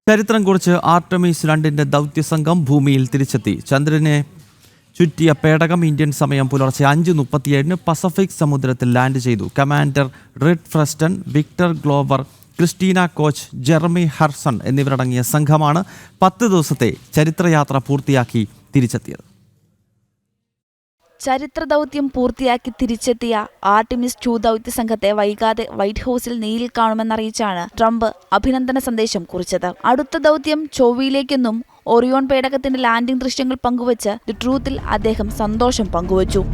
ചരിത്രം കുറിച്ച് ആർടെമിസ് 2 ദൗത്യസംഘം ഭൂമിയിൽ തിരിച്ചെത്തി. ചന്ദ്രനെ ചുറ്റിയ പേടകം ഇന്ത്യൻ സമയം പുലർച്ചെ 5:37 പസഫിക് സമുദ്രത്തിൽ ലാൻഡ് ചെയ്തു. കമാൻഡർ റിഡ് ഫ്രസ്റ്റൺ, Victor Glover, Christina Koch, Jeremy Hansen എന്നിവരടങ്ങിയ സംഘമാണ് 10 ദിവസത്തെ ചരിത്രയാത്ര പൂർത്തിയാക്കി തിരിച്ചെത്തിയത്. ചരിത്ര ദൗത്യം പൂർത്തിയാക്കി തിരിച്ചെത്തിയ ആർടെമിസ് 2 ദൗത്യ സംഘത്തെ വൈകാതെ വൈറ്റ് ഹൌസിൽ നേരിൽ കാണുമെന്നറിയിച്ചാണ് ട്രംപ് അഭിനന്ദന സന്ദേശം കുറിച്ചത്. അടുത്ത ദൗത്യം ചൊവ്വയിലേക്കെന്നും ഒറിയോൺ പേടകത്തിന്റെ ലാൻഡിംഗ് ദൃശ്യങ്ങൾ പങ്കുവച്ച് ദി ട്രൂത്തിൽ അദ്ദേഹം സന്തോഷം പങ്കുവച്ചു.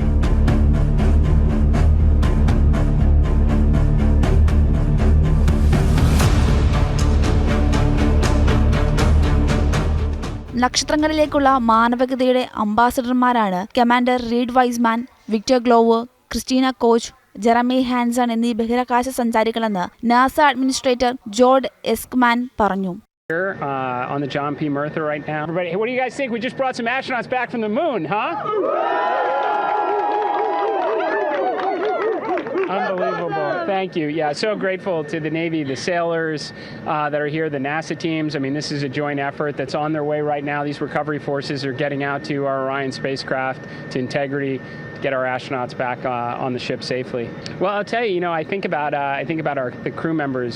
നക്ഷത്രങ്ങളിലേക്കുള്ള മാനവികതയുടെ അംബാസഡർമാരാണ് commander Reid Wiseman, Victor Glover, Christina Koch, Jeremy Hansen എന്നീ ബഹിരാകാശ സഞ്ചാരികളെന്ന് നാസ അഡ്മിനിസ്ട്രേറ്റർ ജോർഡ് എസ്ക്മാൻ പറഞ്ഞു. On the John P. Murtha right now. Everybody, what do you guys think? We just brought some astronauts back from the moon, huh? Unbelievable. Thank you. Yeah, so grateful to the Navy, the sailors that are here, the NASA teams. I mean, this is a joint effort that's on their way right now. These recovery forces are getting out to our Orion spacecraft, to Integrity, to get our astronauts back on the ship safely. Well, I'll tell you, I think about the crew members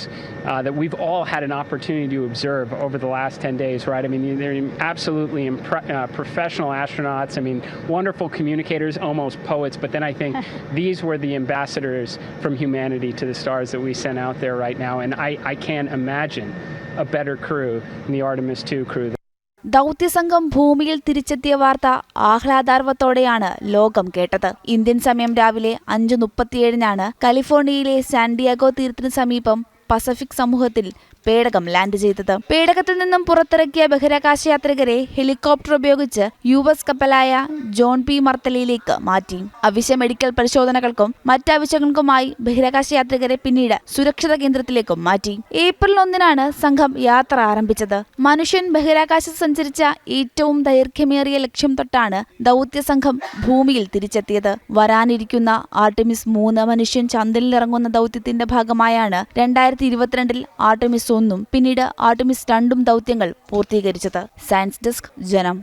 that we've all had an opportunity to observe over the last 10 days, right? I mean, they're absolutely professional astronauts. I mean, wonderful communicators, almost poets. But then I think these were the ambassadors from humanity to the stars that we sent out there right now. And I can't imagine a better crew than the Artemis II crew. ദൗത്യസംഘം ഭൂമിയിൽ തിരിച്ചെത്തിയ വാർത്ത ആഹ്ലാദാർവത്തോടെയാണ് ലോകം കേട്ടത്. Indian സമയം രാവിലെ 5:37 കാലിഫോർണിയയിലെ San Diego തീരത്തിന് സമീപം Pacific സമൂഹത്തിൽ പേടകം ലാൻഡ് ചെയ്തത്. പേടകത്തിൽ നിന്നും പുറത്തിറക്കിയ ബഹിരാകാശ യാത്രികരെ ഹെലികോപ്റ്റർ ഉപയോഗിച്ച് US കപ്പലായ ജോൺ പി മർത്തലയിലേക്ക് മാറ്റി. അവശ്യ മെഡിക്കൽ പരിശോധനകൾക്കും മറ്റാവശ്യങ്ങൾക്കുമായി ബഹിരാകാശ യാത്രികരെ പിന്നീട് സുരക്ഷിത കേന്ദ്രത്തിലേക്കും മാറ്റി. ഏപ്രിൽ 1 സംഘം യാത്ര ആരംഭിച്ചത്. മനുഷ്യൻ ബഹിരാകാശത്ത് സഞ്ചരിച്ച ഏറ്റവും ദൈർഘ്യമേറിയ ലക്ഷ്യം തൊട്ടാണ് ദൗത്യ സംഘം ഭൂമിയിൽ തിരിച്ചെത്തിയത്. വരാനിരിക്കുന്ന ആർടെമിസ് 3 മനുഷ്യൻ ചന്ദ്രനിലിറങ്ങുന്ന ദൗത്യത്തിന്റെ ഭാഗമായാണ് 2022 ആർടെമിസ് 1 പിന്നീട് ആർടെമിസ് 2 ദൗത്യങ്ങൾ പൂർത്തീകരിച്ചത്. സയൻസ് ഡെസ്ക്, ജനം.